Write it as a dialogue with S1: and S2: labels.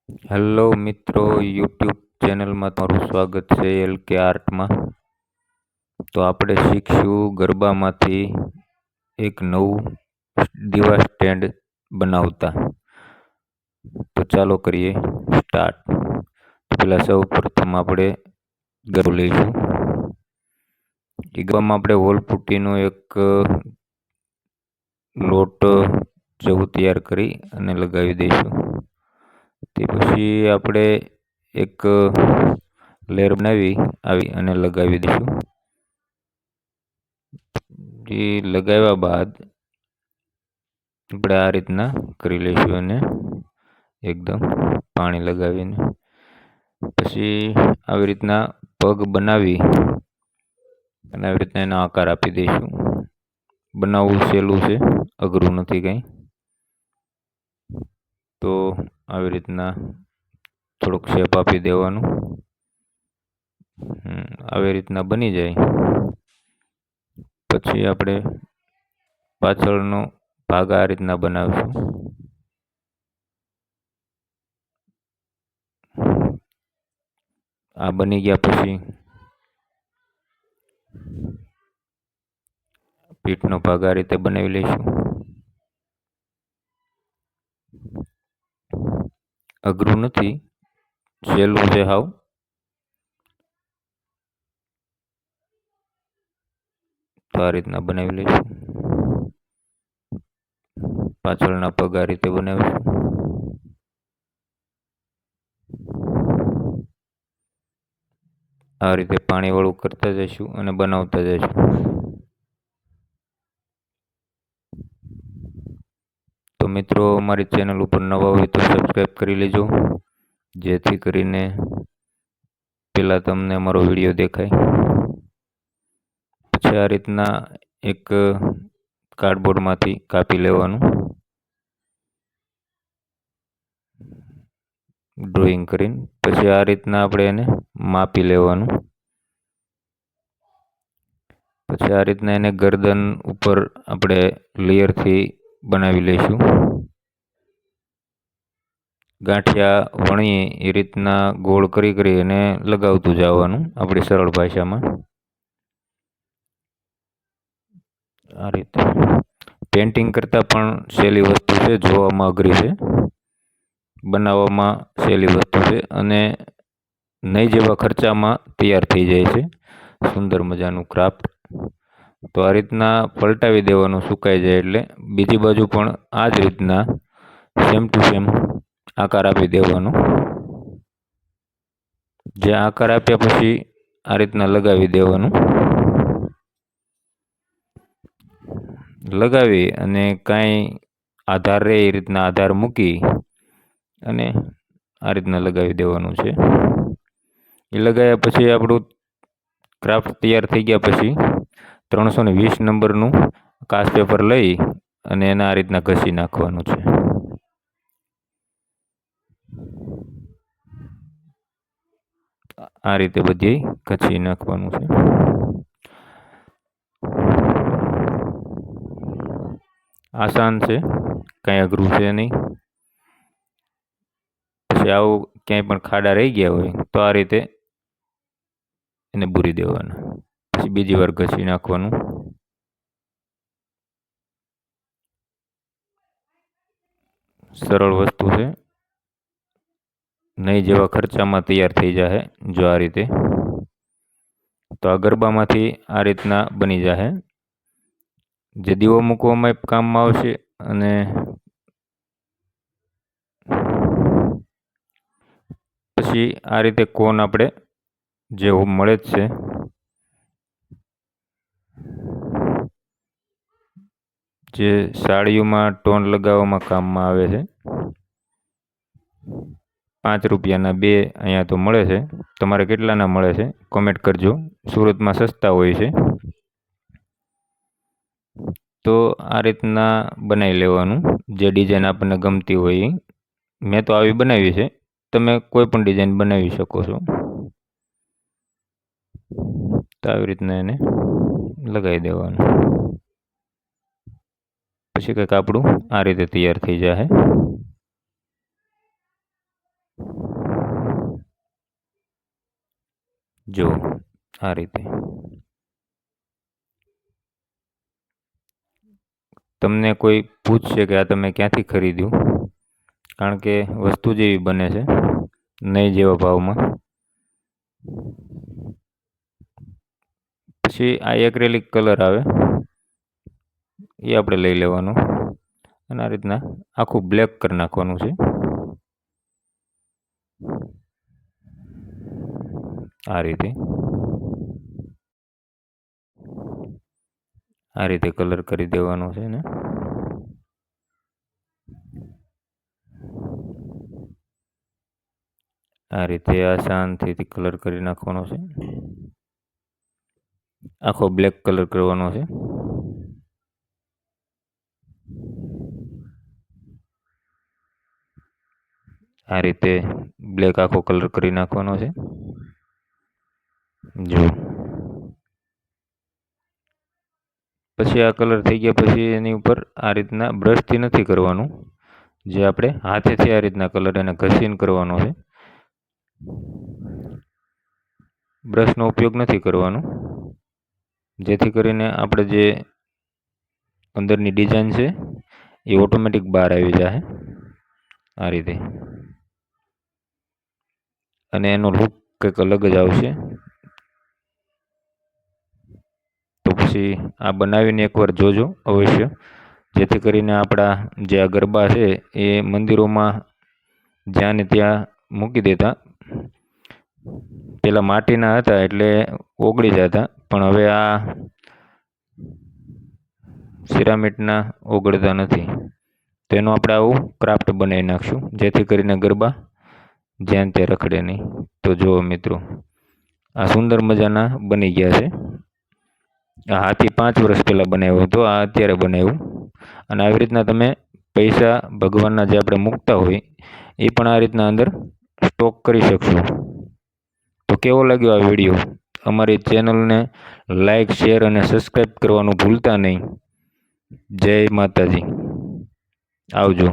S1: Hello મિત્રો, YouTube ચેનલમાં તમારું સ્વાગત છે LK આર્ટમાં. તો આપણે શીખશું ગરબામાંથી એક નવું દીવા સ્ટેન્ડ બનાવતા. તો ચાલો કરીએ સ્ટાર્ટ. પહેલાં સૌ પ્રથમ આપણે ગરબો લઈશું. એ ગરબામાં આપણે વોલપુટ્ટીનો એક લોટ જેવું તૈયાર કરી અને લગાવી દઈશું. તે પછી આપણે એક લેયર બનાવી આવી અને લગાવી દઈશું. એ લગાવ્યા બાદ આપણે આ રીતના કરી લઈશું અને એકદમ પાણી લગાવીને પછી આવી રીતના પગ બનાવી અને આવી રીતના એનો આકાર આપી દઈશું. બનાવવું સહેલું છે, અઘરું નથી કંઈ. તો આવી રીતના થોડુંક શેપ આપી દેવાનું. આવી રીતના બની જાય પછી આપણે પાછળનો ભાગ આ રીતના બનાવીશું. આ બની ગયા પછી પીઠનો ભાગ આ રીતે બનાવી લઈશું. અઘરું નથી, સહેલું છે હાવ. તો આ રીતના બનાવી લઈશું. પાછળના પગ આ રીતે બનાવીશું. આ રીતે પાણીવાળું કરતા જઈશું અને બનાવતા જઈશું. તો મિત્રો, અમારી ચેનલ ઉપર નવા હોય તો સબસ્ક્રાઈબ કરી લેજો, જેથી કરીને પહેલાં તમને અમારો વિડીયો દેખાય. પછી આ રીતના એક કાર્ડબોર્ડમાંથી કાપી લેવાનું, ડ્રોઈંગ કરીને. પછી આ રીતના આપણે એને માપી લેવાનું. પછી આ રીતના એને ગરદન ઉપર આપણે લેયરથી બનાવી લઈશું. ગાંઠિયા વણીએ એ રીતના ગોળ કરી અને લગાવતું જવાનું આપણી સરળ ભાષામાં. આ રીતે પેઇન્ટિંગ કરતાં પણ સહેલી વસ્તુ છે, જોવામાં અઘરી છે, બનાવવામાં સહેલી વસ્તુ છે અને નહીં જેવા ખર્ચામાં તૈયાર થઈ જાય છે સુંદર મજાનું ક્રાફ્ટ. તો આ રીતના પલટાવી દેવાનું સુકાઈ જાય એટલે બીજી બાજુ પણ આ જ રીતના સેમ ટુ સેમ આકાર આપી દેવાનો. જે આકાર આપ્યા પછી આ રીતના લગાવી દેવાનું. લગાવી અને કાંઈ આધાર રહે એ રીતના આધાર મૂકી અને આ રીતના લગાવી દેવાનું છે. એ લગાવ્યા પછી આપણું ક્રાફ્ટ તૈયાર થઈ ગયા પછી 320 નંબરનું કાચ પેપર લઈ અને એને આ રીતના ઘસી નાખવાનું છે. આ રીતે બધી ઘસી નાખવાનું છે. આસાન છે, કાંઈ અઘરું છે નહીં. પછી આવું ક્યાંય પણ ખાડા રહી ગયા હોય તો આ રીતે એને બૂરી દેવાના. પછી બીજી વાર ઘસી નાખવાનું. સરળ વસ્તુ છે, નહીં જેવા ખર્ચામાં તૈયાર થઈ જાય જો આ રીતે. તો આ ગરબામાંથી આ રીતના બની જાય, જે દીવો મૂકવામાં કામમાં આવશે અને પછી આ રીતે કોન આપણે જે મળે જ છે જે સાડીઓમાં ટોન લગાવવામાં કામમાં આવે છે. 5 રૂપિયાના 2 અહીંયા તો મળે છે. તમારે કેટલાના મળે છે કોમેન્ટ કરજો. સુરતમાં સસ્તા હોય છે. તો આ રીતના બનાવી લેવાનું, જે ડિઝાઇન આપણને ગમતી હોય એ. મેં તો આવી બનાવી છે, તમે કોઈ પણ ડિઝાઇન બનાવી શકો છો. તો આવી રીતના એને લગાવી દેવાનું. પછી કંઈક આપણું આ રીતે તૈયાર થઈ જાય. જો આ રીતે તમને કોઈ પૂછશે કે આ તમે ક્યાંથી ખરીદ્યું, કારણ કે વસ્તુ જેવી બને છે, નહીં જેવા ભાવમાં. પછી આ એક્રેલિક કલર આવે એ આપણે લઈ લેવાનું અને આ રીતના આખું બ્લેક કરી નાખવાનું છે. આ રીતે કલર કરી દેવાનો છે ને આ રીતે આસાનથી કલર કરી નાખવાનો છે. આખો બ્લેક કલર કરવાનો છે. આ રીતે બ્લેક આખો કલર કરી નાખવાનો છે. જો પછી આ કલર થઈ ગયા પછી એની ઉપર આ રીતના બ્રશથી નથી કરવાનું, જે આપણે હાથેથી આ રીતના કલર એને ઘસીને કરવાનો છે. બ્રશનો ઉપયોગ નથી કરવાનો, જેથી કરીને આપણે જે અંદરની ડિઝાઇન છે એ ઓટોમેટિક બહાર આવી જાય આ રીતે, અને એનો લુક કંઈક અલગ જ આવશે. તો પછી આ બનાવીને એકવાર જોજો અવશ્ય, જેથી કરીને આપણા જે આ ગરબા છે એ મંદિરોમાં જ્યાં ને ત્યાં મૂકી દેતા. પેલા માટીના હતા એટલે ઓગળી જતા, પણ હવે આ સિરામિટના ઓગળતા નથી. તો એનું આપણે આવું ક્રાફ્ટ બનાવી નાખશું, જેથી કરીને ગરબા જ્યાં ત્યાં રખડે નહીં. તો જુઓ મિત્રો, આ સુંદર મજાના બની ગયા છે. આ હાથી 5 વર્ષ પહેલાં બનાવ્યો હતો, આ અત્યારે બનાવ્યું. અને આવી રીતના તમે પૈસા ભગવાનના જે આપણે મૂકતા હોય એ પણ આ રીતના અંદર સ્ટોક કરી શકશો. તો કેવો લાગ્યો આ વિડીયો? અમારી ચેનલને લાઈક, શેર અને સબસ્ક્રાઈબ કરવાનું ભૂલતા નહીં. જય માતાજી. આવજો.